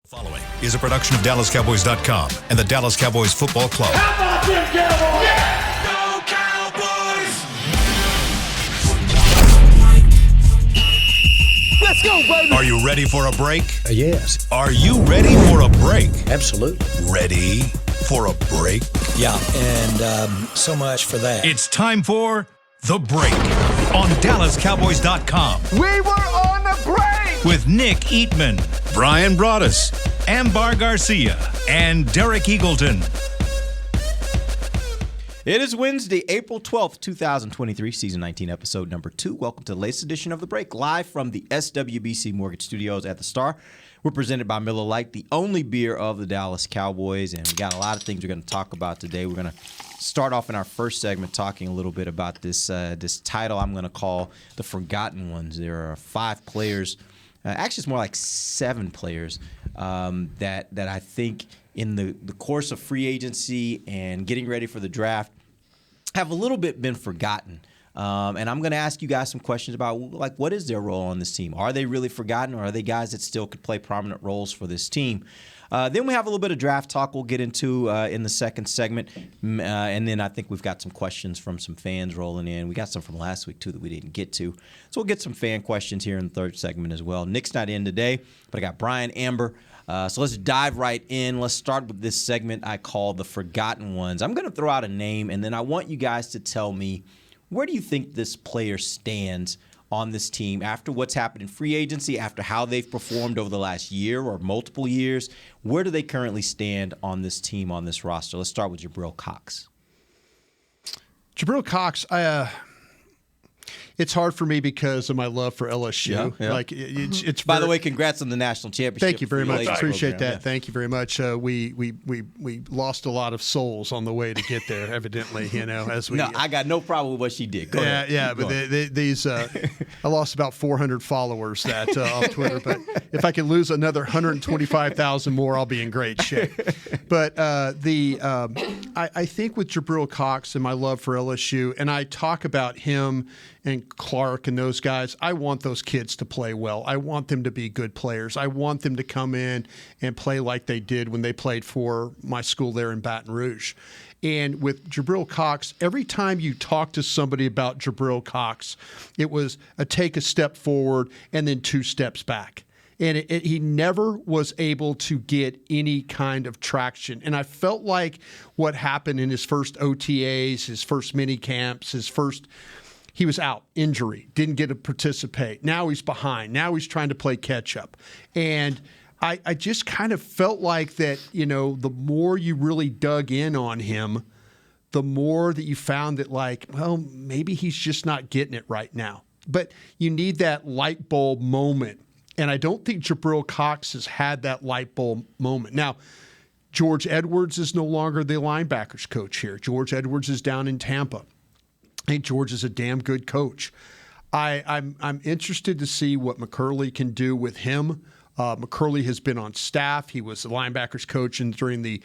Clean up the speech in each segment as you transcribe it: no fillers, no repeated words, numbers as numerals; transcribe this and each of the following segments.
Following is a production of DallasCowboys.com and the Dallas Cowboys Football Club. How about them Cowboys? Yeah! Go Cowboys! Let's go, baby! Are you ready for a break? Yes. Are you ready for a break? Absolutely. Ready for a break? Yeah, and so much for that. It's time for The Break on DallasCowboys.com. We were on the break! With Nick Eatman, Brian Broaddus, Ambar Garcia, and Derek Eagleton. It is Wednesday, April 12th, 2023, season 19, episode number 2. Welcome to the latest edition of The Break, live from the SWBC Mortgage Studios at the Star. We're presented by Miller Lite, the only beer of the Dallas Cowboys, and we got a lot of things we're going to talk about today. We're going to start off in our first segment talking a little bit about this title I'm going to call The Forgotten Ones. There are 5 players. Actually, it's more like 7 players that I think in the course of free agency and getting ready for the draft have a little bit been forgotten. And I'm going to ask you guys some questions about, like, what is their role on this team? Are they really forgotten, or are they guys that still could play prominent roles for this team? Then we have a little bit of draft talk we'll get into in the second segment. And then I think we've got some questions from some fans rolling in. We got some from last week, too, that we didn't get to. So we'll get some fan questions here in the third segment as well. Nick's not in today, but I got Brian, Amber. So let's dive right in. Let's start with this segment I call The Forgotten Ones. I'm going to throw out a name, and then I want you guys to tell me, where do you think this player stands on this team after what's happened in free agency, after how they've performed over the last year or multiple years? Where do they currently stand on this team, on this roster? Let's start with Jabril Cox. Jabril Cox, it's hard for me because of my love for LSU. Yeah. Like it's By the way, congrats on the national championship. Thank you very much. Appreciate program. that. Yeah. Thank you very much. We lost a lot of souls on the way to get there. Evidently, as we. No, I got no problem with what she did. Go ahead. Yeah, but these I lost about 400 followers off Twitter. But if I can lose another 125,000 more, I'll be in great shape. But I think with Jabril Cox and my love for LSU, and I talk about him and Clark and those guys, I want those kids to play well. I want them to be good players. I want them to come in and play like they did when they played for my school there in Baton Rouge. And with Jabril Cox, every time you talk to somebody about Jabril Cox, it was take a step forward and then 2 steps back. And he never was able to get any kind of traction. And I felt like what happened in his first OTAs, his first mini camps, he was out, injury, didn't get to participate. Now he's behind. Now he's trying to play catch up. And I just kind of felt like that, the more you really dug in on him, the more that you found that, like, well, maybe he's just not getting it right now. But you need that light bulb moment. And I don't think Jabril Cox has had that light bulb moment. Now, George Edwards is no longer the linebackers coach here. George Edwards is down in Tampa. I think George is a damn good coach. I'm interested to see what McCurley can do with him. McCurley has been on staff. He was the linebackers coach during the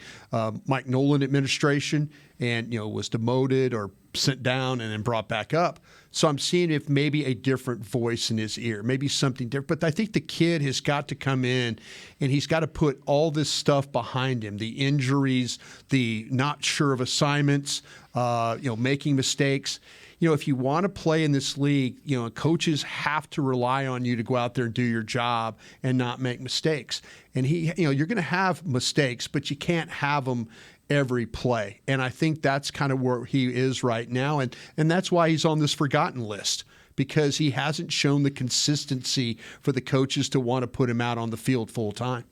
Mike Nolan administration, and was demoted or sent down and then brought back up. So I'm seeing if maybe a different voice in his ear, maybe something different. But I think the kid has got to come in and he's got to put all this stuff behind him, the injuries, the not sure of assignments, making mistakes. If you want to play in this league, coaches have to rely on you to go out there and do your job and not make mistakes. And you're going to have mistakes, but you can't have them every play. And I think that's kind of where he is right now. And that's why he's on this forgotten list, because he hasn't shown the consistency for the coaches to want to put him out on the field full time.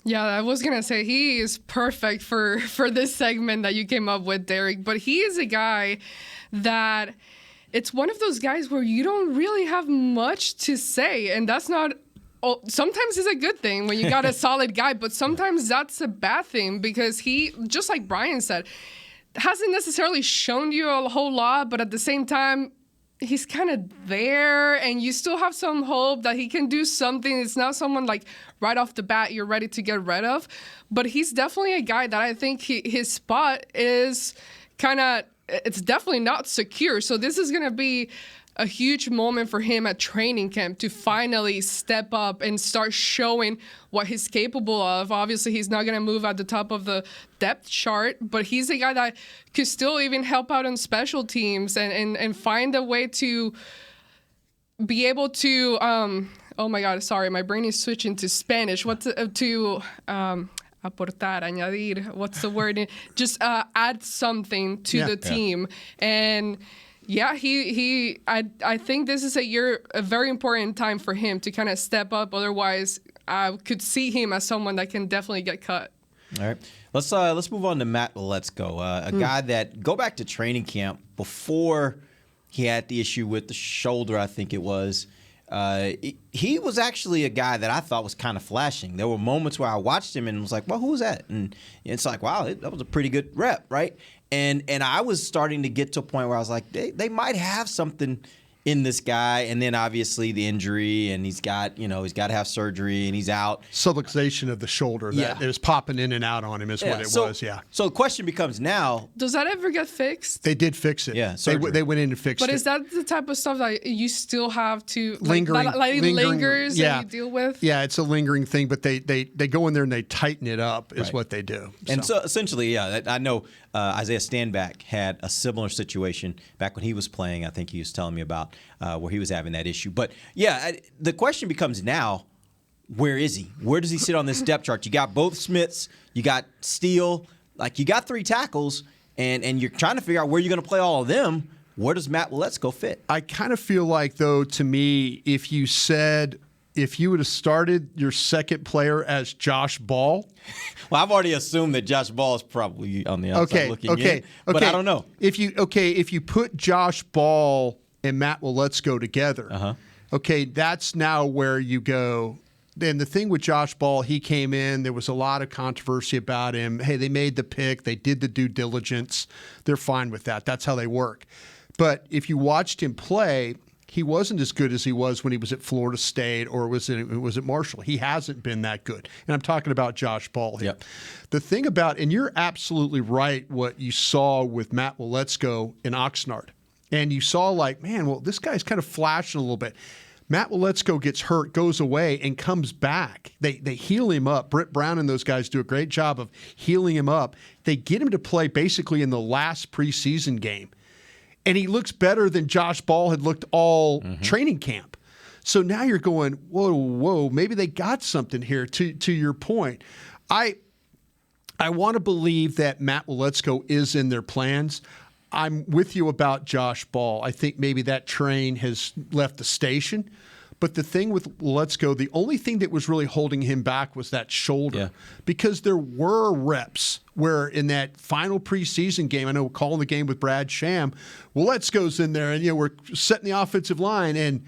Yeah, I was going to say he is perfect for this segment that you came up with, Derek. But he is a guy that it's one of those guys where you don't really have much to say. And that's not sometimes it's a good thing when you got a solid guy, but sometimes that's a bad thing because he, just like Brian said, hasn't necessarily shown you a whole lot, but at the same time, he's kind of there and you still have some hope that he can do something. It's not someone like right off the bat you're ready to get rid of, but he's definitely a guy that I think his spot is kind of, it's definitely not secure. So this is going to be a huge moment for him at training camp to finally step up and start showing what he's capable of. Obviously, he's not going to move at the top of the depth chart, but he's a guy that could still even help out on special teams and find a way to be able to oh my God, sorry, my brain is switching to Spanish. Aportar, añadir, what's the word? Just add something to the team. And yeah, I think this is a very important time for him to kind of step up. Otherwise, I could see him as someone that can definitely get cut. All right. Let's move on to Matt Letzko, a guy that, go back to training camp before he had the issue with the shoulder, I think it was. He was actually a guy that I thought was kind of flashing. There were moments where I watched him and was like, well, who was that? And it's like, wow, that was a pretty good rep, right? And I was starting to get to a point where I was like, they might have something in this guy. And then obviously the injury, and he's got to have surgery, and he's out. Subluxation of the shoulder. That it was popping in and out on him is what it was. Yeah. So the question becomes now, does that ever get fixed? They did fix it. Yeah. They went in and fixed it. But is that the type of stuff that you still have to lingering lingers that you deal with? Yeah, it's a lingering thing, but they go in there and they tighten it up is what they do. And so essentially, I know Isaiah Stanback had a similar situation back when he was playing. I think he was telling me about where he was having that issue. But yeah, the question becomes now, where is he? Where does he sit on this depth chart? You got both Smiths, you got Steele, like you got 3 tackles, and you're trying to figure out where you're going to play all of them. Where does Matt Letzko fit? I kind of feel like, though, to me, if you would have started your second player as Josh Ball. Well, I've already assumed that Josh Ball is probably on the outside looking in, but I don't know. If you put Josh Ball and Matt Letzko together, that's now where you go. And the thing with Josh Ball, he came in, there was a lot of controversy about him. Hey, they made the pick, they did the due diligence. They're fine with that. That's how they work. But if you watched him play, he wasn't as good as he was when he was at Florida State or was at Marshall. He hasn't been that good. And I'm talking about Josh Ball here. Yep. The thing about, and you're absolutely right, what you saw with Matt Letzko in Oxnard. And you saw this guy's kind of flashing a little bit. Matt Letzko gets hurt, goes away, and comes back. They heal him up. Britt Brown and those guys do a great job of healing him up. They get him to play basically in the last preseason game. And he looks better than Josh Ball had looked all training camp. So now you're going, whoa, maybe they got something here. To your point, I want to believe that Matt Letzko is in their plans. I'm with you about Josh Ball. I think maybe that train has left the station. But the thing with Letzko, the only thing that was really holding him back was that shoulder. Because there were reps where in that final preseason game, I know we're calling the game with Brad Sham, Letzko's in there and we're setting the offensive line and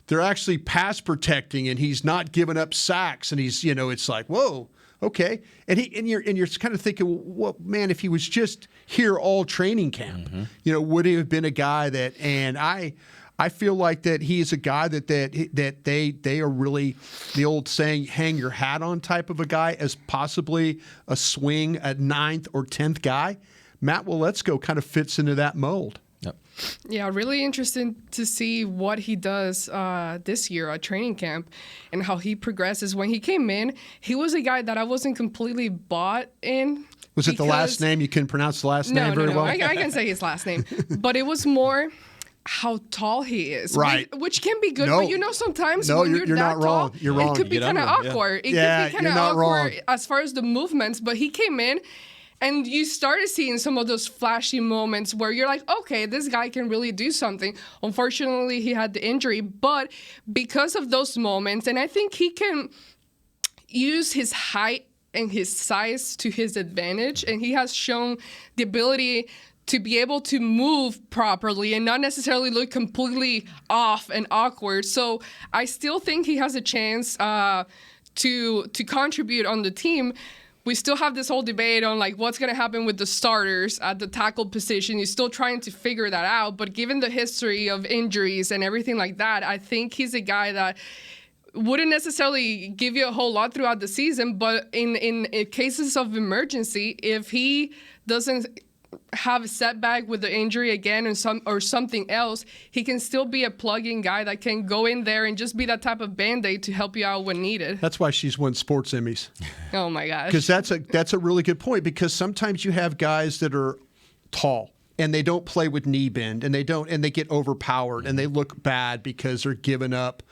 they're actually pass protecting and he's not giving up sacks and he's, it's like, whoa, okay. And you're kind of thinking, well, man, if he was just here all training camp, would he have been a guy that, and I feel like that he is a guy that they are really, the old saying, hang your hat on type of a guy as possibly a swing at 9th or 10th guy. Matt Letzko kind of fits into that mold. Yep. Yeah, really interesting to see what he does this year at training camp and how he progresses. When he came in, he was a guy that I wasn't completely bought in. Was it the last name? You couldn't pronounce the last name very well? I can say his last name. But it was more how tall he is, right? Which can be good, but sometimes when you're that not tall, wrong. You're wrong. It could be kind of awkward. It could be kind of awkward as far as the movements. But he came in, and you started seeing some of those flashy moments where you're like, okay, this guy can really do something. Unfortunately, he had the injury, but because of those moments, and I think he can use his height and his size to his advantage, and he has shown the ability to be able to move properly and not necessarily look completely off and awkward. So I still think he has a chance to contribute on the team. We still have this whole debate on what's going to happen with the starters at the tackle position. You're still trying to figure that out. But given the history of injuries and everything like that, I think he's a guy that wouldn't necessarily give you a whole lot throughout the season. But in cases of emergency, if he doesn't have a setback with the injury again or something else, he can still be a plug-in guy that can go in there and just be that type of Band-Aid to help you out when needed. That's why she's won sports Emmys. Oh my gosh. Because that's a really good point, because sometimes you have guys that are tall and they don't play with knee bend and they get overpowered and they look bad because they're giving up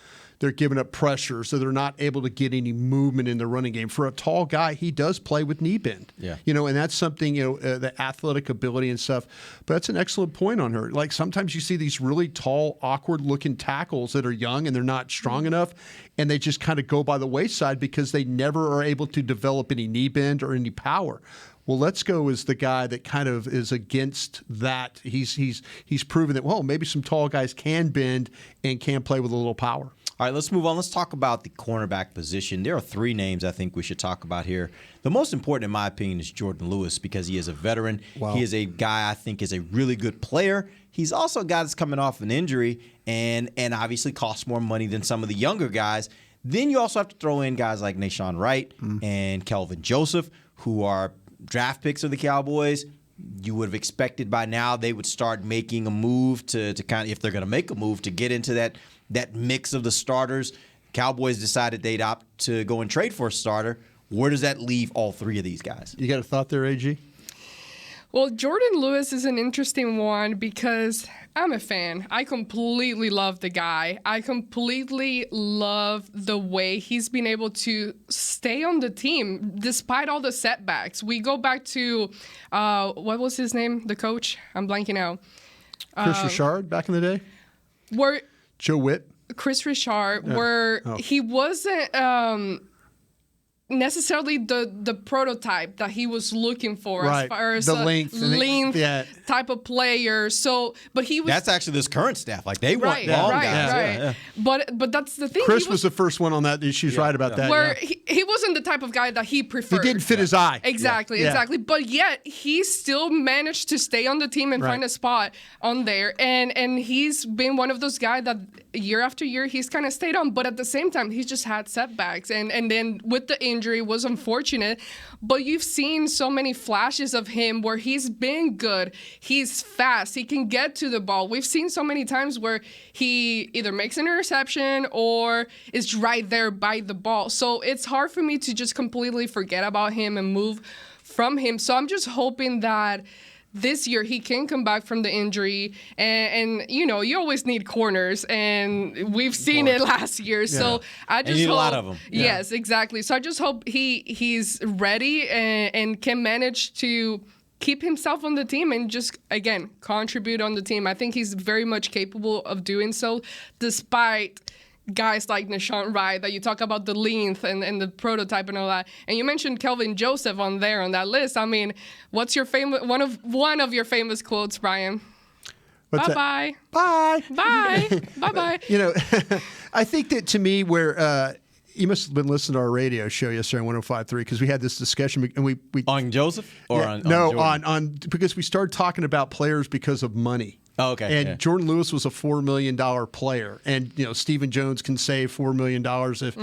pressure, so they're not able to get any movement in the running game. For a tall guy, he does play with knee bend. Yeah. And that's something, the athletic ability and stuff. But that's an excellent point on her. Like, sometimes you see these really tall, awkward-looking tackles that are young and they're not strong enough, and they just kind of go by the wayside because they never are able to develop any knee bend or any power. Well, Let's Go is the guy that kind of is against that. He's proven that, well, maybe some tall guys can bend and can play with a little power. All right, let's move on. Let's talk about the cornerback position. There are 3 names I think we should talk about here. The most important, in my opinion, is Jordan Lewis, because he is a veteran. Wow. He is a guy I think is a really good player. He's also a guy that's coming off an injury and obviously costs more money than some of the younger guys. Then you also have to throw in guys like Nashawn Wright and Kelvin Joseph, who are draft picks of the Cowboys. You would have expected by now they would start making a move to kind of, if they're going to make a move, to get into that mix of the starters. Cowboys decided they'd opt to go and trade for a starter. Where does that leave all 3 of these guys? You got a thought there, AG? Well, Jordan Lewis is an interesting one because I'm a fan. I completely love the guy. I completely love the way he's been able to stay on the team despite all the setbacks. We go back to, what was his name? The coach? I'm blanking out. Chris Richard back in the day? Where Joe Witt? Chris Richard, where he wasn't necessarily the prototype that he was looking for, Right. as far as The a length type of player. So, but he was That's actually this current staff. Like, they want long right. guys. Yeah. But that's the thing. Chris was the first one on that. She's right about that. where yeah. he wasn't the type of guy that he preferred. He didn't fit his eye. Exactly, Yeah. exactly. But yet he still managed to stay on the team and Right. find a spot on there. And he's been one of those guys that year after year he's kind of stayed on. But at the same time, he's just had setbacks. And then with the injury was unfortunate. But you've seen so many flashes of him where he's been good. He's fast. He can get to the ball. We've seen so many times where he either makes an interception or is right there by the ball. So it's hard for me to just completely forget about him and move from him. So I'm just hoping that this year he can come back from the injury, and you always need corners, and we've seen it last year. So I just need hope a lot of them. Yes, exactly. So I just hope he's ready and can manage to keep himself on the team and just, again, contribute on the team. I think he's very much capable of doing so, despite guys like Nashawn Wright, that you talk about the length and the prototype and all that. And you mentioned Kelvin Joseph on that list. I mean, what's your famous one of your famous quotes, Brian? What's Bye-bye. Bye. Bye. Bye-bye. I think that, to me, where you must have been listening to our radio show yesterday on 105.3, because we had this discussion, and we On Joseph? Or yeah, on no, Jordan? because we started talking about players because of money. Oh, okay. And yeah. Jordan Lewis was a $4 million player, and Stephen Jones can save $4 million if,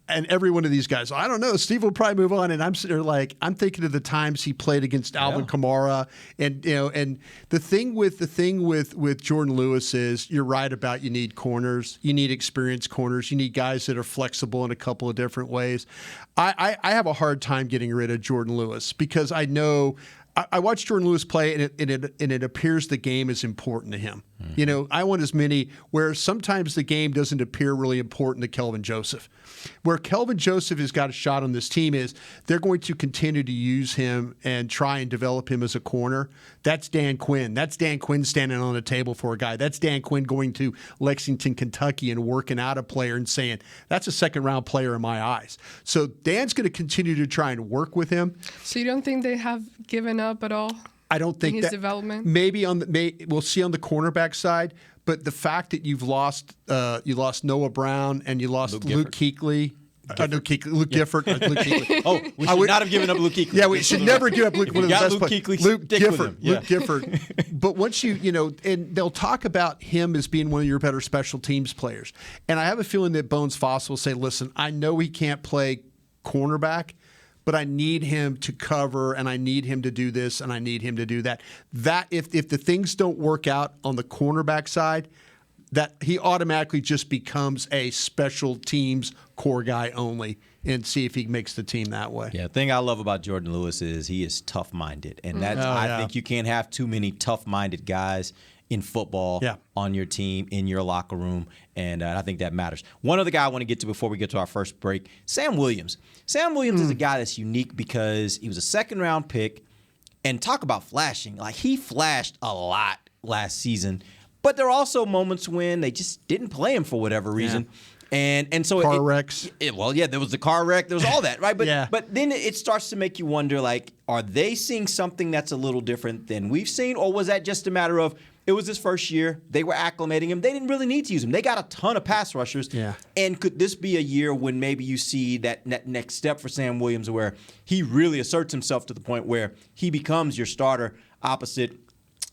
and every one of these guys, I don't know, Steve will probably move on, and I'm sitting there like, I'm thinking of the times he played against Alvin Kamara, and and the thing with Jordan Lewis is, you're right about, you need corners, you need experienced corners, you need guys that are flexible in a couple of different ways. I have a hard time getting rid of Jordan Lewis, because I know. I watch Jordan Lewis play, and it appears the game is important to him. Mm-hmm. I want as many, where sometimes the game doesn't appear really important to Kelvin Joseph. Where Kelvin Joseph has got a shot on this team is, they're going to continue to use him and try and develop him as a corner. That's Dan Quinn. That's Dan Quinn standing on the table for a guy. That's Dan Quinn going to Lexington, Kentucky, and working out a player and saying, that's a second-round player in my eyes. So Dan's going to continue to try and work with him. So you don't think they have given up at all? I don't think his that development. Maybe we'll see on the cornerback side, but the fact that you lost Noah Brown and you lost Luke Kuechly. Luke Gifford. Luke Kuechly. Oh, we should not have given up Luke Kuechly. Yeah, we should never give up Luke. One of the got best Luke players. Kuechly, Luke stick with Gifford. him. Yeah. Luke Gifford. But once and they'll talk about him as being one of your better special teams players. And I have a feeling that Bones Foss will say, listen, I know he can't play cornerback, but I need him to cover, and I need him to do this, and I need him to do that. That if the things don't work out on the cornerback side, that he automatically just becomes a special teams core guy only, and see if he makes the team that way. Yeah, the thing I love about Jordan Lewis is he is tough-minded, and I think you can't have too many tough-minded guys in football on your team, in your locker room, and I think that matters. One other guy I want to get to before we get to our first break, Sam Williams. Sam Williams is a guy that's unique because he was a second-round pick, and talk about flashing. Like, he flashed a lot last season, but there are also moments when they just didn't play him for whatever reason. And so car wrecks. There was the car wreck. There was all that, right? But but then it starts to make you wonder, like, are they seeing something that's a little different than we've seen, or was that just a matter of it was his first year, they were acclimating him, they didn't really need to use him, they got a ton of pass rushers, and could this be a year when maybe you see that next step for Sam Williams where he really asserts himself to the point where he becomes your starter opposite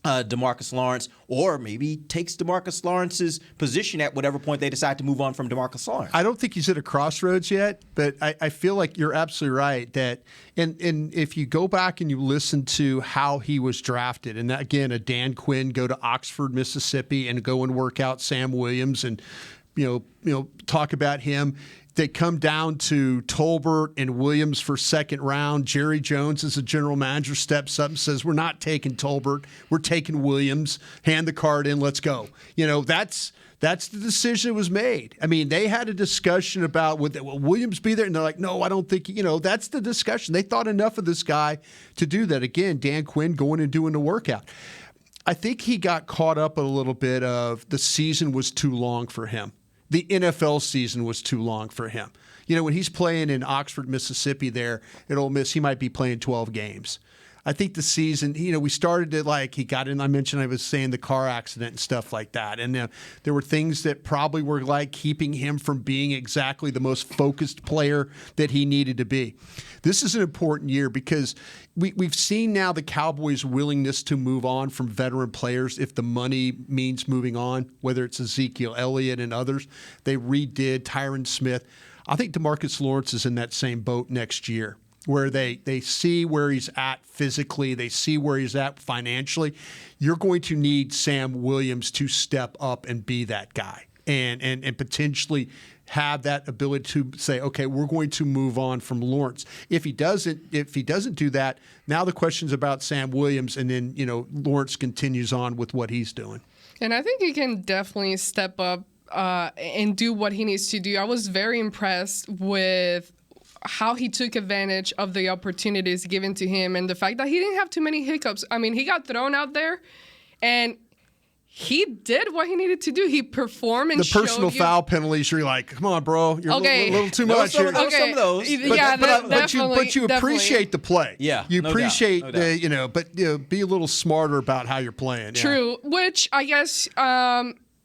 DeMarcus Lawrence, or maybe takes DeMarcus Lawrence's position at whatever point they decide to move on from DeMarcus Lawrence? I don't think he's at a crossroads yet, but I feel like you're absolutely right that, and if you go back and you listen to how he was drafted, and that, again, a Dan Quinn go to Oxford, Mississippi, and go and work out Sam Williams, and talk about him. They come down to Tolbert and Williams for second round. Jerry Jones, as a general manager, steps up and says, "We're not taking Tolbert. We're taking Williams. Hand the card in. Let's go." That's the decision that was made. I mean, they had a discussion about will Williams be there, and they're like, "No, I don't think." That's the discussion. They thought enough of this guy to do that. Again, Dan Quinn going and doing the workout. I think he got caught up a little bit of the season was too long for him. The NFL season was too long for him. When he's playing in Oxford, Mississippi there at Ole Miss, he might be playing 12 games. I think the season, we started to he got in, I was saying the car accident and stuff like that. And there were things that probably were keeping him from being exactly the most focused player that he needed to be. This is an important year because we've seen now the Cowboys' willingness to move on from veteran players if the money means moving on, whether it's Ezekiel Elliott and others. They redid Tyron Smith. I think DeMarcus Lawrence is in that same boat next year, where they see where he's at physically, they see where he's at financially. You're going to need Sam Williams to step up and be that guy and potentially have that ability to say, okay, we're going to move on from Lawrence. If he doesn't do that, now the question's about Sam Williams, and then Lawrence continues on with what he's doing. And I think he can definitely step up and do what he needs to do. I was very impressed with how he took advantage of the opportunities given to him and the fact that he didn't have too many hiccups. I mean, he got thrown out there, and he did what he needed to do. He performed and the personal foul penalties. You're like, come on, bro, you're a little too much here. Some of those. But you appreciate the play. Yeah, you no appreciate doubt. be a little smarter about how you're playing. True, which I guess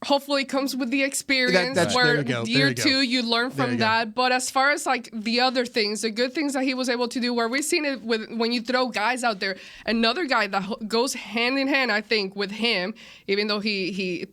hopefully comes with the experience where year two you learn from that. But as far as the other things, the good things that he was able to do, where we've seen it with when you throw guys out there, another guy that goes hand in hand, I think, with him, even though he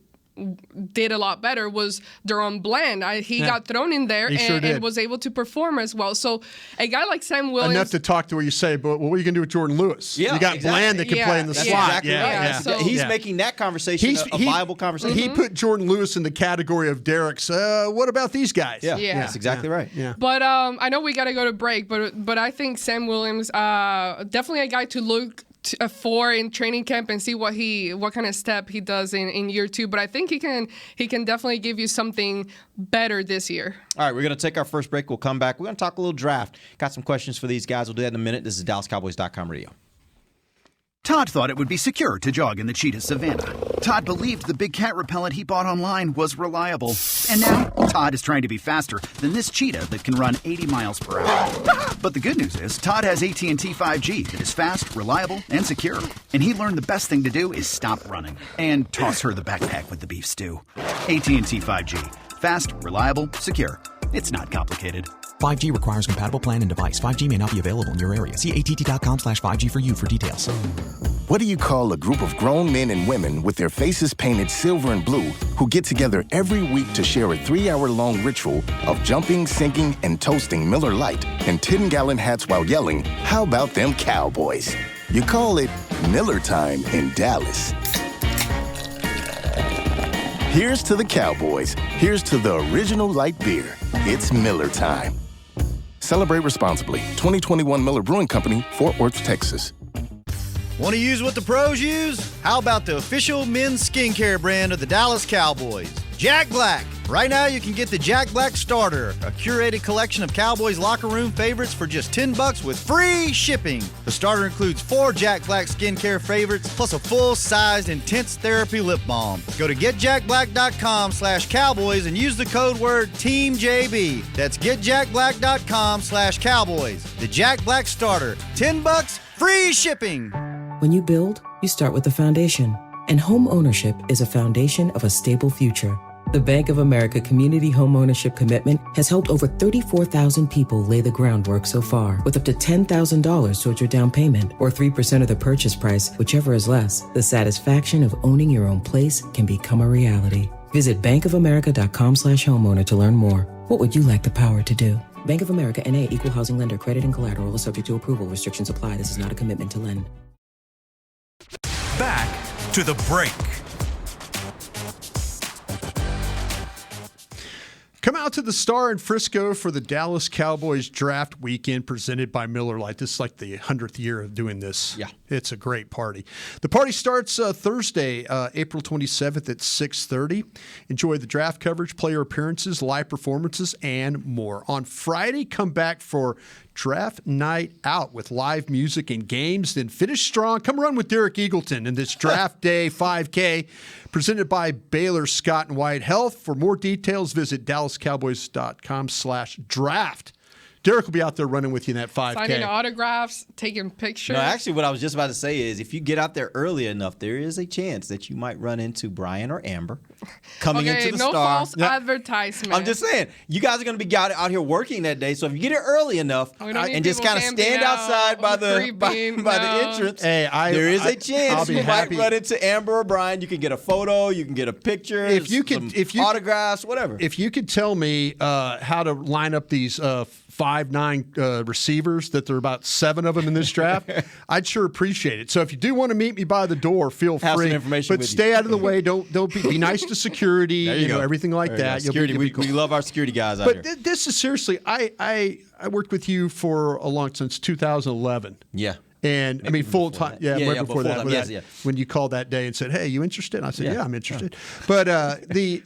did a lot better, was Deron Bland. He got thrown in there and was able to perform as well. So a guy like Sam Williams... Enough to talk to where you say, but what are you going to do with Jordan Lewis? Yeah, you got Bland that can play in the slot. Exactly right. So he's making that conversation a viable conversation. He put Jordan Lewis in the category of Derek's, what about these guys? Yeah, that's exactly right. Yeah. But I know we got to go to break, but I think Sam Williams, definitely a guy to look for in training camp and see what kind of step he does in year two. But I think he can definitely give you something better this year. All right, we're going to take our first break. We'll come back. We're going to talk a little draft. Got some questions for these guys. We'll do that in a minute. This is DallasCowboys.com radio. Todd thought it would be secure to jog in the cheetah savanna. Todd believed the big cat repellent he bought online was reliable. And now, Todd is trying to be faster than this cheetah that can run 80 miles per hour. But the good news is, Todd has AT&T 5G that is fast, reliable, and secure. And he learned the best thing to do is stop running and toss her the backpack with the beef stew. AT&T 5G. Fast, reliable, secure. It's not complicated. 5G requires compatible plan and device. 5G may not be available in your area. See att.com/5G for you for details. What do you call a group of grown men and women with their faces painted silver and blue who get together every week to share a 3-hour-long ritual of jumping, singing, and toasting Miller Lite in 10-gallon hats while yelling, "How about them Cowboys?" You call it Miller Time in Dallas. Here's to the Cowboys. Here's to the original light beer. It's Miller Time. Celebrate responsibly. 2021 Miller Brewing Company, Fort Worth, Texas. Want to use what the pros use? How about the official men's skincare brand of the Dallas Cowboys, Jack Black? Right now, you can get the Jack Black Starter, a curated collection of Cowboys locker room favorites for just $10 with free shipping. The starter includes 4 Jack Black skincare favorites, plus a full-sized intense therapy lip balm. Go to getjackblack.com/Cowboys and use the code word TEAMJB. That's getjackblack.com/Cowboys. The Jack Black Starter, $10, free shipping. When you build, you start with the foundation. And home ownership is a foundation of a stable future. The Bank of America Community Home Ownership Commitment has helped over 34,000 people lay the groundwork so far, with up to $10,000 towards your down payment or 3% of the purchase price, whichever is less. The satisfaction of owning your own place can become a reality. Visit bankofamerica.com/homeowner to learn more. What would you like the power to do? Bank of America NA, Equal Housing Lender. Credit and collateral is subject to approval. Restrictions apply. This is not a commitment to lend. Back to the break. Come out to the Star in Frisco for the Dallas Cowboys draft weekend presented by Miller Lite. This is like the 100th year of doing this. Yeah. It's a great party. The party starts Thursday, April 27th at 6:30. Enjoy the draft coverage, player appearances, live performances, and more. On Friday, come back for draft night out with live music and games. Then finish strong. Come run with Derek Eagleton in this draft day 5K presented by Baylor Scott and White Health. For more details, visit dallascowboys.com/draft. Derek will be out there running with you in that 5K. Signing autographs, taking pictures. No, actually, what I was just about to say is if you get out there early enough, there is a chance that you might run into Brian or Amber coming into the no Star. false advertisement. I'm just saying, you guys are going to be out here working that day, so if you get here early enough and just kind of stand outside by the entrance, there is a chance you might run into Amber or Brian. You can get a photo, you can get a picture, autographs, whatever. If you could tell me how to line up these 5'9" receivers, that there are about 7 of them in this draft, I'd sure appreciate it. So if you do want to meet me by the door, feel free. Some information but stay out of the way. Don't be nice to security. You know, everything like that. Security, we love our security guys out here. But this is seriously. I worked with you for a long since 2011. Yeah. And maybe full time. Yeah, before that. Yes. When you called that day and said, "Hey, you interested?" And I said, "Yeah, I'm interested." But the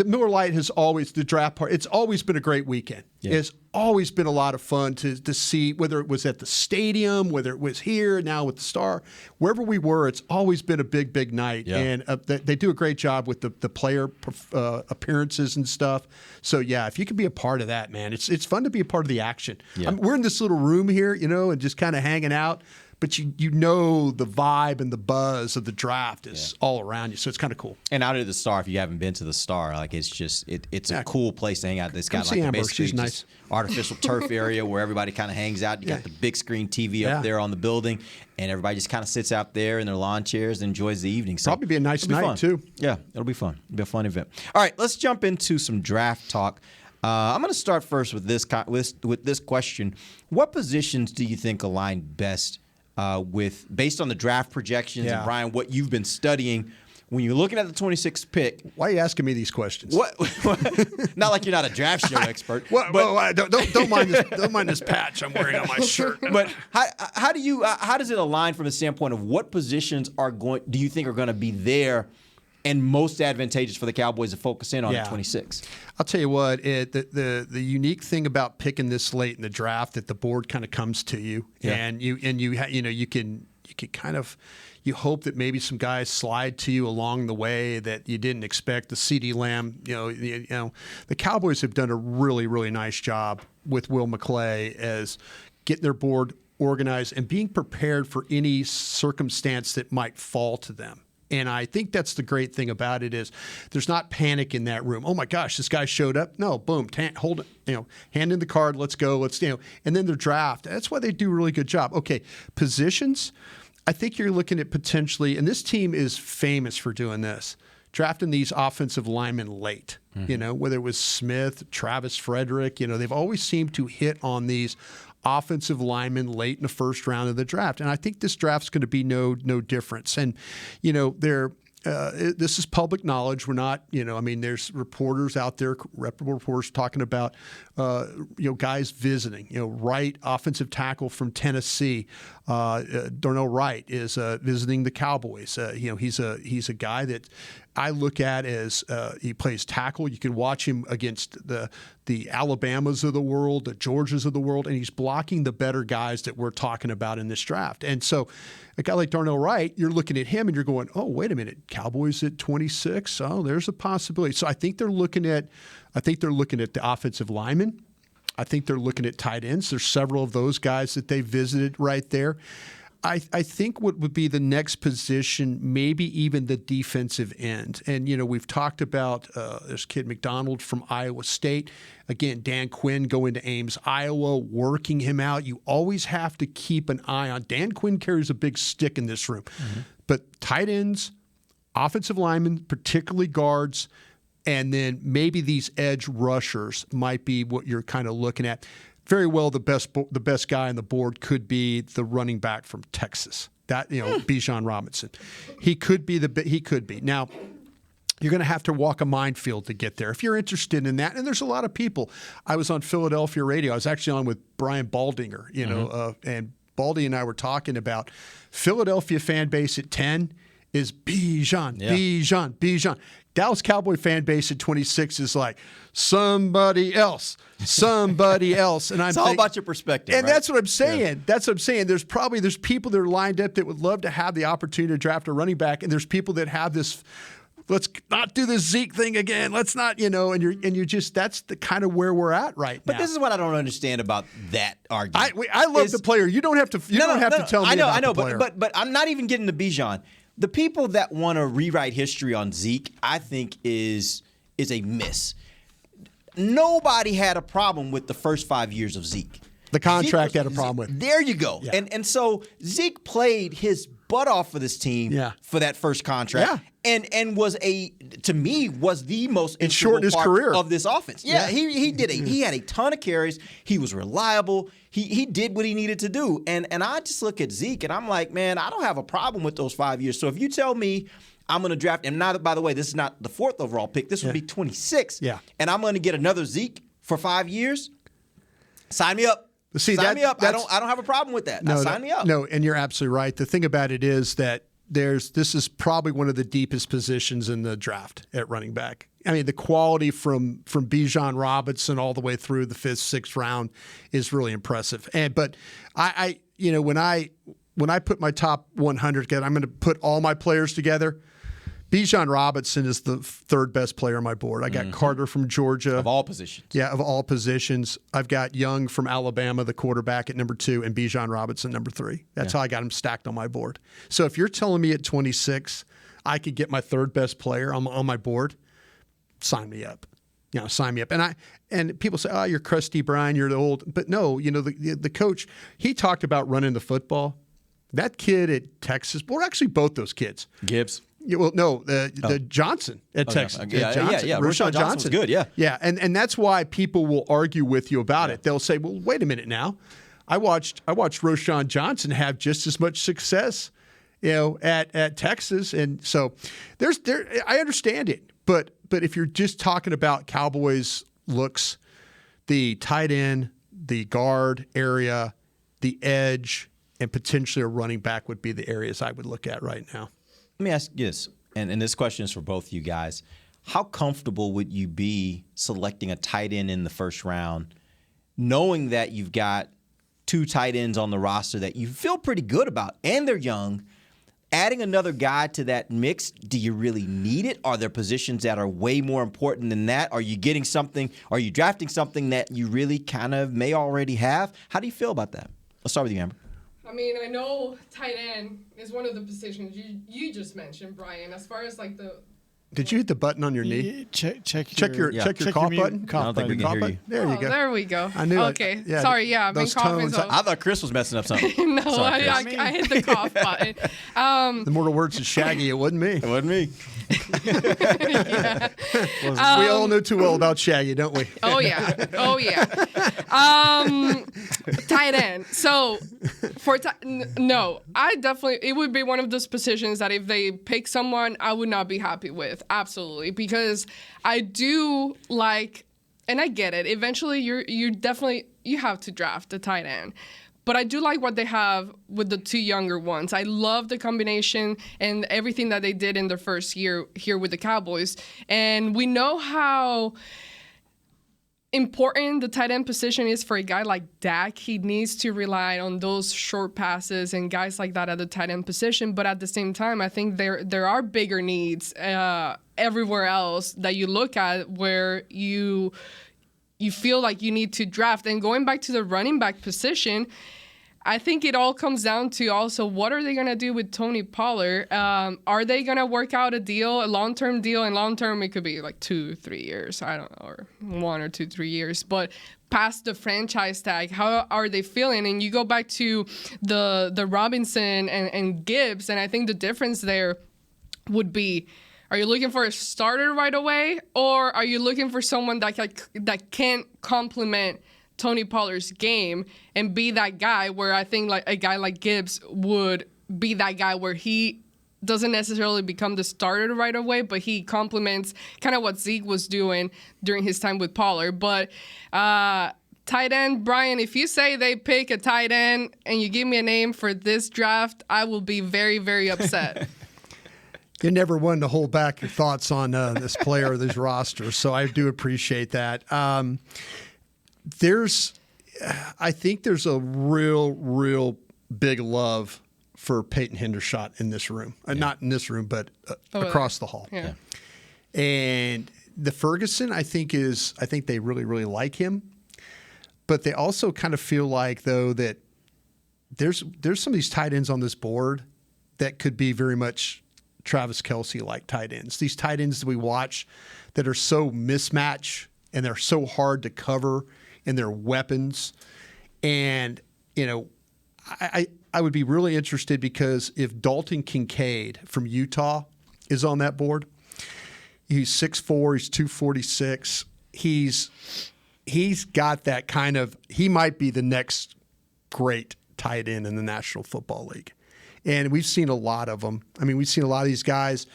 Miller Lite has always, the draft part. It's always been a great weekend. Yeah. It's always been a lot of fun to see, whether it was at the stadium, whether it was here now with the Star, wherever we were. It's always been a big night, and they do a great job with the player appearances and stuff. So yeah, if you can be a part of that, man, it's fun to be a part of the action. Yeah. We're in this little room here, and just kind of hanging out. But you know the vibe and the buzz of the draft is all around you, so it's kind of cool. And out at the Star, if you haven't been to the Star, like it's just it's a cool place to hang out. It's got like basically nice artificial turf area where everybody kind of hangs out. You got the big screen TV up there on the building, and everybody just kind of sits out there in their lawn chairs and enjoys the evening. So probably be a nice night too. Yeah, it'll be fun. It'll be a fun event. All right, let's jump into some draft talk. I'm going to start first with this question: what positions do you think align best based on the draft projections and Brian, what you've been studying when you're looking at the 26th pick? Why are you asking me these questions? What? Not like you're not a draft show expert. Don't mind this patch I'm wearing on my shirt. But how does it align from the standpoint of what positions do you think are going to be there and most advantageous for the Cowboys to focus in on at 26? I'll tell you what, the unique thing about picking this late in the draft, that the board kind of comes to you, and you can kind of, you hope that maybe some guys slide to you along the way that you didn't expect. The CeeDee Lamb, the Cowboys have done a really, really nice job with Will McClay as getting their board organized and being prepared for any circumstance that might fall to them. And I think that's the great thing about it is there's not panic in that room. Oh my gosh, this guy showed up. No, boom, hold it, hand in the card. Let's go. And then their draft. That's why they do a really good job. Okay, positions. I think you're looking at potentially, and this team is famous for doing this, drafting these offensive linemen late. Whether it was Smith, Travis Frederick, they've always seemed to hit on these offensive linemen late in the first round of the draft. And I think this draft's going to be no difference. And, this is public knowledge. We're not, there's reporters out there, reputable reporters talking about, guys visiting. Wright, offensive tackle from Tennessee, Darnell Wright is visiting the Cowboys. He's a guy that I look at as he plays tackle. You can watch him against the Alabamas of the world, the Georgias of the world, and he's blocking the better guys that we're talking about in this draft. And so a guy like Darnell Wright, you're looking at him and you're going, oh, wait a minute, Cowboys at 26? Oh, there's a possibility. So I think they're looking at the offensive linemen. I think they're looking at tight ends. There's several of those guys that they visited right there. I think what would be the next position, maybe even the defensive end. And, we've talked about this kid McDonald from Iowa State. Again, Dan Quinn going to Ames, Iowa, working him out. You always have to keep an eye on. Dan Quinn carries a big stick in this room. But tight ends, offensive linemen, particularly guards, and then maybe these edge rushers might be what you're kind of looking at. Very well, the best guy on the board could be the running back from Texas. Bijan Robinson. He could be. Now, you're going to have to walk a minefield to get there if you're interested in that. And there's a lot of people. I was on Philadelphia radio. I was actually on with Brian Baldinger, and Baldy and I were talking about Philadelphia fan base at 10 is Bijan. Dallas Cowboy fan base at 26 is like somebody else. And it's all about your perspective. And right? that's what I'm saying. Yeah. That's what I'm saying. There's people that are lined up that would love to have the opportunity to draft a running back, and there's people that have this. Let's not do this Zeke thing again. Let's not, and you're just that's the kind of where we're at right now. But this is what I don't understand about that argument. I love the player. You don't have to. You don't have to tell me. I know. The player. But I'm not even getting to Bijan. The people that want to rewrite history on Zeke, I think, is a miss. Nobody had a problem with the first 5 years of Zeke. The contract had a problem with. There you go. Yeah. And so Zeke played his butt off for this team for that first contract. Yeah. And was to me the most it shortened his career of this offense. Yeah. He did he had a ton of carries. He was reliable. He did what he needed to do. And I just look at Zeke and I'm like, man, I don't have a problem with those 5 years. So if you tell me I'm going to draft, and now, by the way, this is not the 4th overall pick. This would be 26. Yeah. And I'm going to get another Zeke for 5 years. Sign me up. Sign me up. I don't have a problem with that. Sign me up. No, and you're absolutely right. The thing about it is that this is probably one of the deepest positions in the draft at running back. I mean, the quality from Bijan Robinson all the way through the 5th, 6th round is really impressive. But I when I put my top 100 together, I'm going to put all my players together. Bijan Robinson is the 3rd best player on my board. I got Carter from Georgia. Of all positions. Yeah, of all positions. I've got Young from Alabama, the quarterback, at number 2, and Bijan Robinson, number 3. That's how I got him stacked on my board. So if you're telling me at 26 I could get my 3rd best player on my board, sign me up. Sign me up. And people say, oh, you're crusty, Brian, you're the old. But no, the coach, he talked about running the football. That kid at Texas, well, actually both those kids. Gibbs. Yeah, well, no, the Johnson at Texas. Yeah. Rashawn Johnson was good, yeah. Yeah, and that's why people will argue with you about it. They'll say, well, wait a minute now. I watched Rashawn Johnson have just as much success, at Texas. And so I understand it. But if you're just talking about Cowboys looks, the tight end, the guard area, the edge, and potentially a running back would be the areas I would look at right now. Let me ask you this, and this question is for both you guys. How comfortable would you be selecting a tight end in the first round, knowing that you've got 2 tight ends on the roster that you feel pretty good about, and they're young? Adding another guy to that mix, do you really need it? Are there positions that are way more important than that? Are you getting something? Are you drafting something that you really kind of may already have? How do you feel about that? Let's start with you, Amber. I mean, I know tight end is one of the positions you just mentioned, Brian. As far as like the. Did you hit the button on your knee? Check your cough button. I don't think we can hear you. There you go. There we go. I knew okay. it. Yeah, sorry, yeah. I've been coughing. So. I thought Chris was messing up something. No, Sorry, I hit the cough button. The mortal words of Shaggy, it wasn't me. It wasn't me. We all know too well about Shaggy, don't we? Oh yeah. Tight end. So no, I definitely it would be one of those positions that if they pick someone, I would not be happy with. Absolutely, because I do like, and I get it. Eventually, you definitely have to draft a tight end. But I do like what they have with the two younger ones. I love the combination and everything that they did in their first year here with the Cowboys. And we know how important the tight end position is for a guy like Dak. He needs to rely on those short passes and guys like that at the tight end position. But at the same time, I think there are bigger needs everywhere else that you look at where you feel like you need to draft. And going back to the running back position, I think it all comes down to also what are they going to do with Tony Pollard? Are they going to work out a deal, a long-term deal? And long-term, it could be like 2-3 years. I don't know, or 1 or 2-3 years. But past the franchise tag, how are they feeling? And you go back to the Robinson and Gibbs, and I think the difference there would be, are you looking for a starter right away, or are you looking for someone that can complement Tony Pollard's game and be that guy where I think like a guy like Gibbs would be that guy where he doesn't necessarily become the starter right away, but he complements kind of what Zeke was doing during his time with Pollard. But tight end, Brian, if you say they pick a tight end and you give me a name for this draft, I will be very, very upset. You're never one to hold back your thoughts on this player or this roster, so I do appreciate that. I think there's a real big love for Peyton Hendershot in this room. Not in this room, but across the hall. Yeah. And the Ferguson, I think they really, really like him. But they also kind of feel like, though, that there's some of these tight ends on this board that could be very much Travis Kelce-like tight ends. These tight ends that we watch that are so mismatch and they're so hard to cover in their weapons. And, I would be really interested because if Dalton Kincaid from Utah is on that board, he's 6'4", he's 246. He's got that kind of – he might be the next great tight end in the National Football League. And we've seen a lot of them. I mean, we've seen a lot of these guys,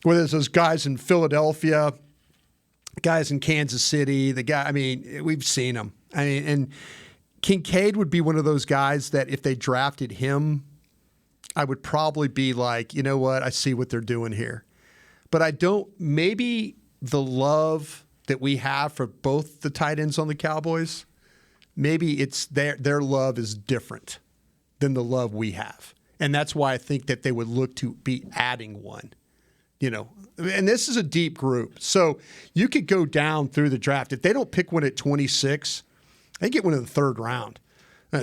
whether it's those guys in Philadelphia, guys in Kansas City, we've seen them. I mean, and Kincaid would be one of those guys that if they drafted him, I would probably be like, you know what, I see what they're doing here. But I don't – maybe the love that we have for both the tight ends on the Cowboys, maybe it's their love is different than the love we have. And that's why I think that they would look to be adding one, And this is a deep group. So you could go down through the draft. If they don't pick one at 26, they get one in the third round.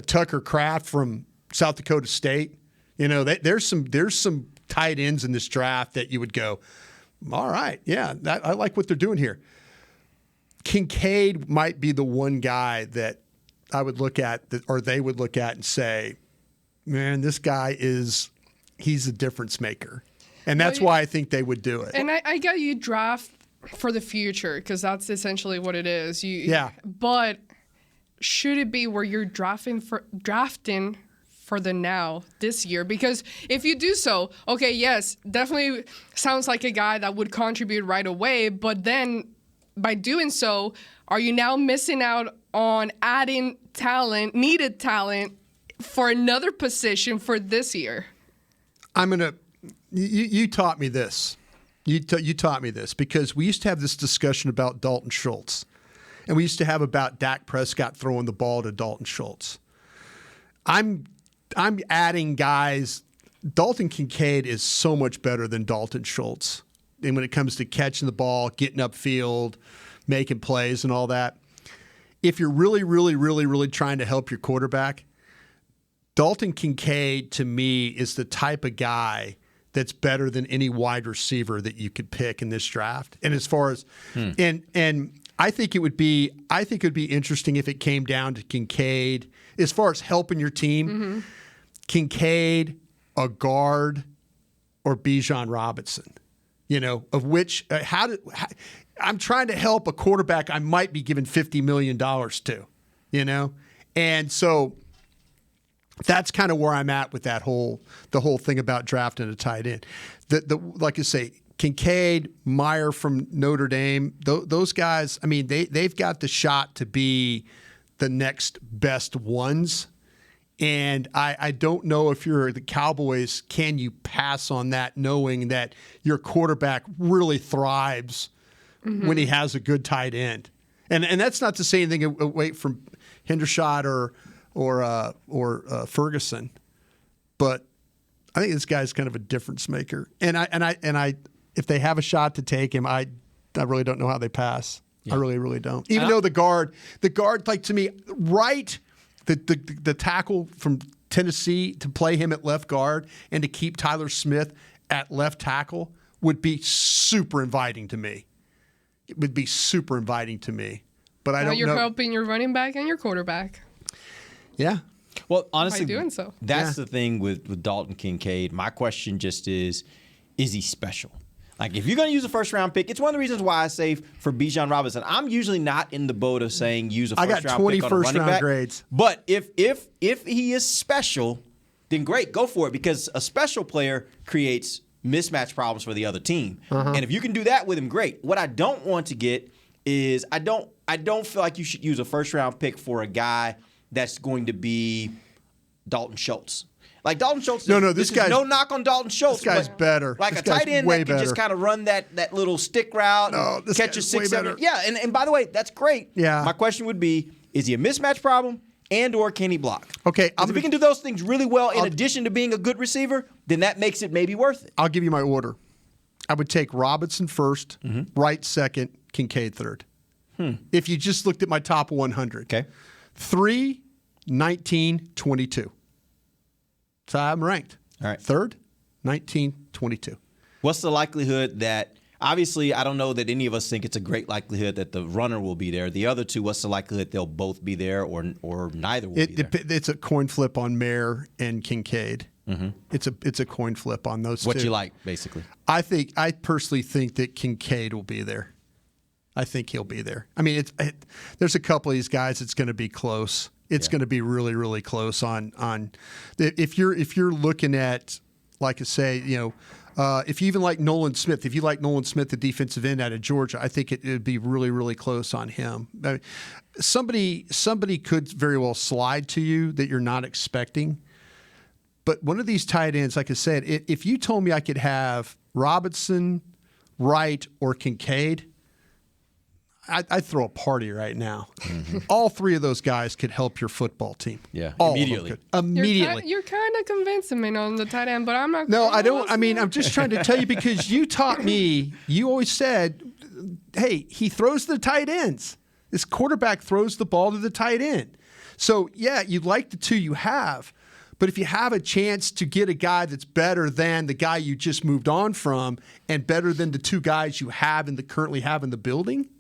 Tucker Kraft from South Dakota State. There's some tight ends in this draft that you would go, all right, yeah, I like what they're doing here. Kincaid might be the one guy that I would look at, or they would look at and say, man, this guy he's a difference maker. And that's why I think they would do it. And I get you draft for the future because that's essentially what it is. Yeah. But should it be where you're drafting for the now this year? Because if you do so, okay, yes, definitely sounds like a guy that would contribute right away. But then by doing so, are you now missing out on adding needed talent, for another position for this year? You taught me this. You taught me this because we used to have this discussion about Dalton Schultz, and we used to have about Dak Prescott throwing the ball to Dalton Schultz. I'm adding guys. Dalton Kincaid is so much better than Dalton Schultz, and when it comes to catching the ball, getting upfield, making plays, and all that. If you're really, really, really, really trying to help your quarterback, Dalton Kincaid, to me, is the type of guy that's better than any wide receiver that you could pick in this draft. And as far as and I think it would be interesting if it came down to Kincaid as far as helping your team. Mm-hmm. Kincaid, a guard, or Bijan Robinson. Of which I'm trying to help a quarterback I might be giving $50 million to. And so that's kind of where I'm at with the whole thing about drafting a tight end. Like I say, Kincaid, Meyer from Notre Dame, those guys, I mean, they've got the shot to be the next best ones. And I don't know if you're the Cowboys, can you pass on that knowing that your quarterback really thrives when he has a good tight end? And that's not to say anything away from Hendershot or Ferguson, but I think this guy's kind of a difference maker. And I if they have a shot to take him, I really don't know how they pass. Yeah. I really, really don't. Even though the guard, like to me, right. The tackle from Tennessee to play him at left guard and to keep Tyler Smith at left tackle would be super inviting to me. It would be super inviting to me. But I don't know. You're helping your running back and your quarterback. Yeah. Well, honestly, by doing so. That's the thing with Dalton Kincaid. My question just is he special? Like, if you're going to use a first-round pick, it's one of the reasons why I say for Bijan Robinson, I'm usually not in the boat of saying use a first-round pick on a running back. I got 20 first-round grades. But if he is special, then great, go for it, because a special player creates mismatch problems for the other team. And if you can do that with him, great. What I don't want to get is I don't feel like you should use a first-round pick for a guy that's going to be Dalton Schultz. Like Dalton Schultz, this guy's no knock on Dalton Schultz. This guy's better. Like a tight end that can just kind of run that little stick route, catch a 6-7. Yeah, and by the way, that's great. Yeah. My question would be, is he a mismatch problem and/or can he block? Okay. If he can do those things really well in addition to being a good receiver, then that makes it maybe worth it. I'll give you my order. I would take Robinson first, Wright second, Kincaid third. If you just looked at my top 100. Okay. 3, 19, 22. So I'm ranked. All right. Third, 19, 22. What's the likelihood that, obviously, I don't know that any of us think it's a great likelihood that the runner will be there. The other two, what's the likelihood they'll both be there or neither will be there? It's a coin flip on Mayer and Kincaid. It's a coin flip on those two. What you like, basically? I personally think that Kincaid will be there. I think he'll be there. I mean, there's a couple of these guys it's going to be close. It's going to be really, really close on if you're looking at, like I say, if you even like Nolan Smith, if you like Nolan Smith, the defensive end out of Georgia, I think it would be really, really close on him. I mean, somebody could very well slide to you that you're not expecting. But one of these tight ends, like I said, if you told me I could have Robinson, Wright, or Kincaid, I'd throw a party right now. All three of those guys could help your football team. Yeah, all immediately. Of them could. Immediately. You're kind of convincing me on the tight end, but I'm not. No, I don't. I mean, I'm just trying to tell you because you taught me. You always said, "Hey, he throws the tight ends. This quarterback throws the ball to the tight end." So yeah, you like the two you have, but if you have a chance to get a guy that's better than the guy you just moved on from, and better than the two guys you have and currently have in the building.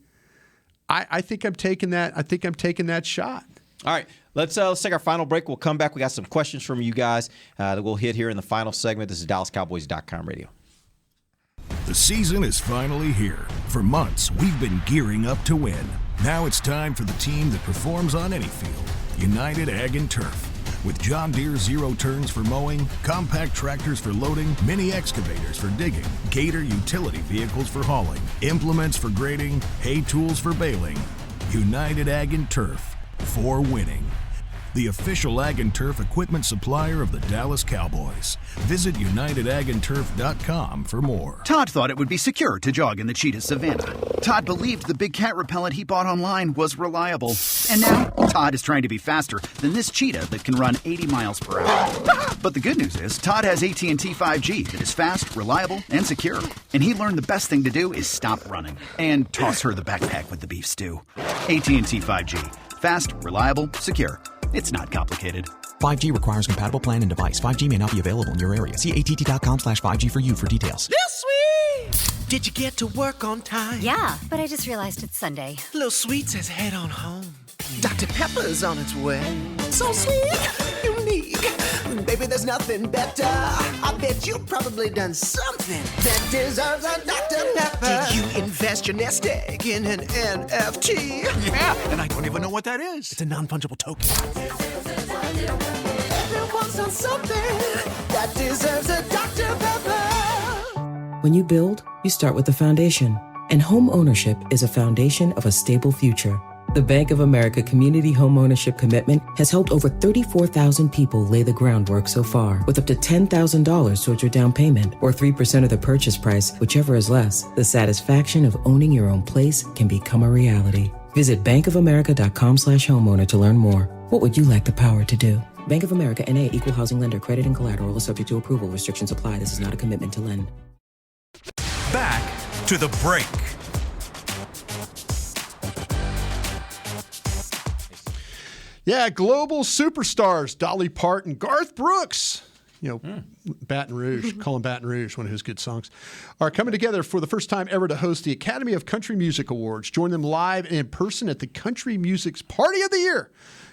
I think I'm taking that. I think I'm taking that shot. All right, let's take our final break. We'll come back. We got some questions from you guys that we'll hit here in the final segment. This is DallasCowboys.com radio. The season is finally here. For months, we've been gearing up to win. Now it's time for the team that performs on any field. United Ag and Turf. With John Deere Zero Turns for mowing, compact tractors for loading, mini excavators for digging, Gator utility vehicles for hauling, implements for grading, hay tools for baling. United Ag and Turf, for winning. The official Ag and Turf equipment supplier of the Dallas Cowboys. Visit UnitedAgAndTurf.com for more. Todd thought it would be secure to jog in the cheetah savanna. Todd believed the big cat repellent he bought online was reliable. And now, Todd is trying to be faster than this cheetah that can run 80 miles per hour. But the good news is, Todd has AT&T 5G that is fast, reliable, and secure. And he learned the best thing to do is stop running and toss her the backpack with the beef stew. AT&T 5G. Fast, reliable, secure. It's not complicated. 5G requires compatible plan and device. 5G may not be available in your area. See att.com/5G for you for details. This sweet! Did you get to work on time? Yeah, but I just realized it's Sunday. Little Sweet says head on home. Dr. Pepper's on its way. So sweet, unique. Baby, there's nothing better. I bet you've probably done something that deserves a Dr. Pepper. Did you invest your nest egg in an NFT? Yeah, and I don't even know what that is. It's a non-fungible token. Everyone's done something that deserves a Dr. Pepper. When you build, you start with the foundation. And home ownership is a foundation of a stable future. The Bank of America Community Homeownership Commitment has helped over 34,000 people lay the groundwork so far, with up to $10,000 towards your down payment or 3% of the purchase price, whichever is less. The satisfaction of owning your own place can become a reality. Visit bankofamerica.com/homeowner to learn more. What would you like the power to do? Bank of America NA, Equal Housing Lender. Credit and collateral is subject to approval. Restrictions apply. This is not a commitment to lend. Back to the break. Yeah, global superstars, Dolly Parton, Garth Brooks, Baton Rouge, call him Baton Rouge, one of his good songs, are coming together for the first time ever to host the Academy of Country Music Awards. Join them live and in person at the Country Music's Party of the Year,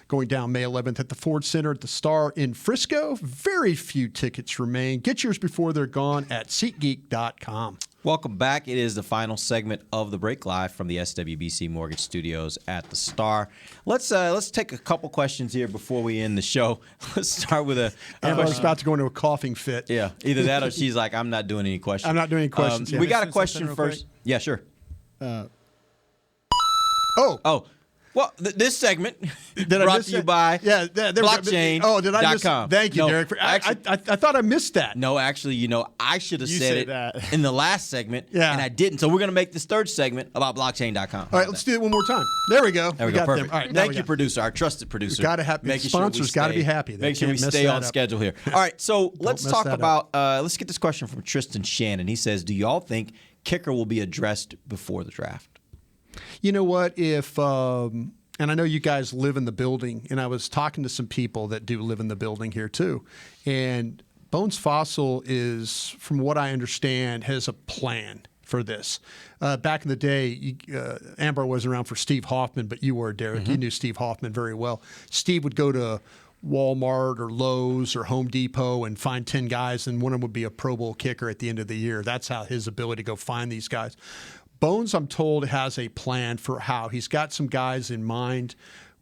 going down May 11th at the Ford Center at the Star in Frisco. Very few tickets remain. Get yours before they're gone at SeatGeek.com. Welcome back. It is the final segment of the break, live from the SWBC Mortgage Studios at the Star. Let's take a couple questions here before we end the show. Let's start with a Amber's about to go into a coughing fit. Yeah, either that or she's like, I'm not doing any questions. I'm not doing any questions. We got a question first. Yeah, sure. Well, this segment brought to you by blockchain.com. Oh, did I miss it? Thank you, Derek. I thought I missed that. No, actually, I should have said it in the last segment, Yeah. and I didn't. So we're going to make this third segment about blockchain.com. All right, let's do it one more time. There we go. There we go. Perfect. All right, Thank you, producer, our trusted producer. Got to have sponsors. Got to be happy. Make sure we stay on schedule here. All right, so let's talk about. Let's get this question from Tristan Shannon. He says, "Do y'all think kicker will be addressed before the draft?" You know what? If and I know you guys live in the building, and I was talking to some people that do live in the building here too. And Bones Fossil is, from what I understand, has a plan for this. Back in the day, Amber wasn't around for Steve Hoffman, but you were, Derek. Mm-hmm. You knew Steve Hoffman very well. Steve would go to Walmart or Lowe's or Home Depot and find 10 guys, and one of them would be a Pro Bowl kicker at the end of the year. That's how his ability to go find these guys. Bones, I'm told, has a plan for how he's got some guys in mind.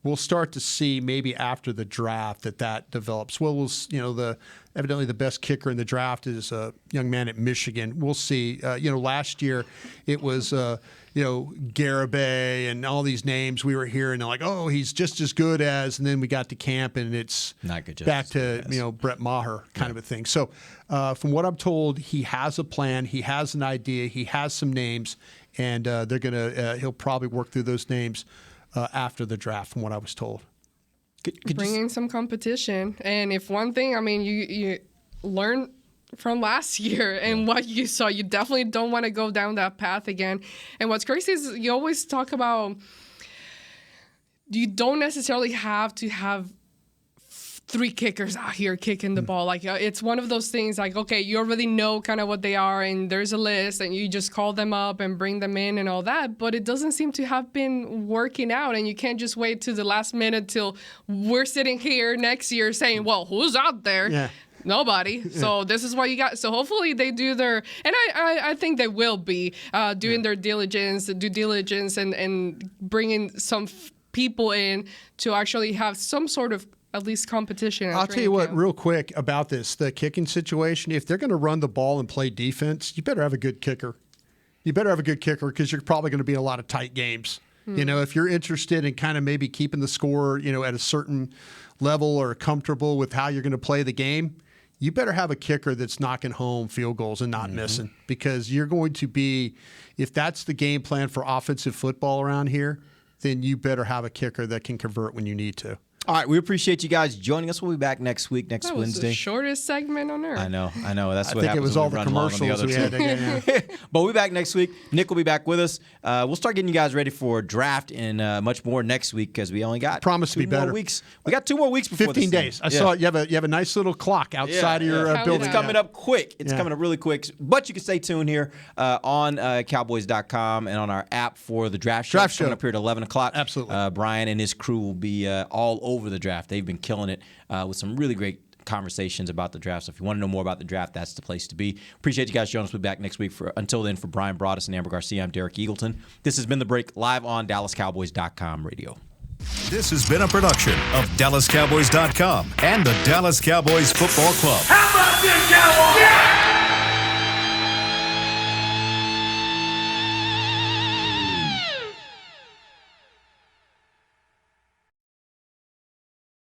We'll start to see maybe after the draft that develops. Well, evidently the best kicker in the draft is a young man at Michigan. We'll see. Last year it was Garibay and all these names we were hearing. They're like, oh, he's just as good as, and then we got to camp and it's not good. Back to Brett Maher kind of a thing. So from what I'm told, he has a plan. He has an idea. He has some names. And he'll probably work through those names after the draft, from what I was told. Bringing some competition. And if one thing, you learn from last year and what you saw, you definitely don't want to go down that path again. And what's crazy is you always talk about you don't necessarily have to have three kickers out here kicking the ball. Like, it's one of those things like, okay, you already know kind of what they are and there's a list and you just call them up and bring them in and all that. But it doesn't seem to have been working out, and you can't just wait to the last minute till we're sitting here next year saying, well, who's out there? Yeah. Nobody. Yeah. So this is what you got. So hopefully they do their, and I think they will be doing their due diligence and bringing some people in to actually have some sort of at least competition. I'll tell you what, real quick about this, the kicking situation. If they're going to run the ball and play defense, you better have a good kicker. You better have a good kicker because you're probably going to be in a lot of tight games. If you're interested in kind of maybe keeping the score, at a certain level or comfortable with how you're going to play the game, you better have a kicker that's knocking home field goals and not missing, because you're going to be, if that's the game plan for offensive football around here, then you better have a kicker that can convert when you need to. All right, we appreciate you guys joining us. We'll be back next week, next That was Wednesday. the shortest segment on earth. I know. That's I what think happens it was when all we the run long on the commercials other we two. had to get. Yeah. But we'll be back next week. Nick will be back with us. We'll start getting you guys ready for draft and much more next week because we only got Promise to be 2 more better. weeks. We got 2 more weeks before 15 this days. thing. I saw it. You have a nice little clock outside of your building. It's coming up quick. It's Yeah. coming up really quick. But you can stay tuned here on Cowboys.com and on our app for the draft show. It's coming up here at 11 o'clock. Absolutely. Brian and his crew will be all over the draft. They've been killing it with some really great conversations about the draft. So if you want to know more about the draft, that's the place to be. Appreciate you guys joining us. We'll be back next week. Until then, for Brian Broaddus and Amber Garcia, I'm Derek Eagleton. This has been The Break, live on DallasCowboys.com radio. This has been a production of DallasCowboys.com and the Dallas Cowboys Football Club. How about this, Cowboys? Yeah!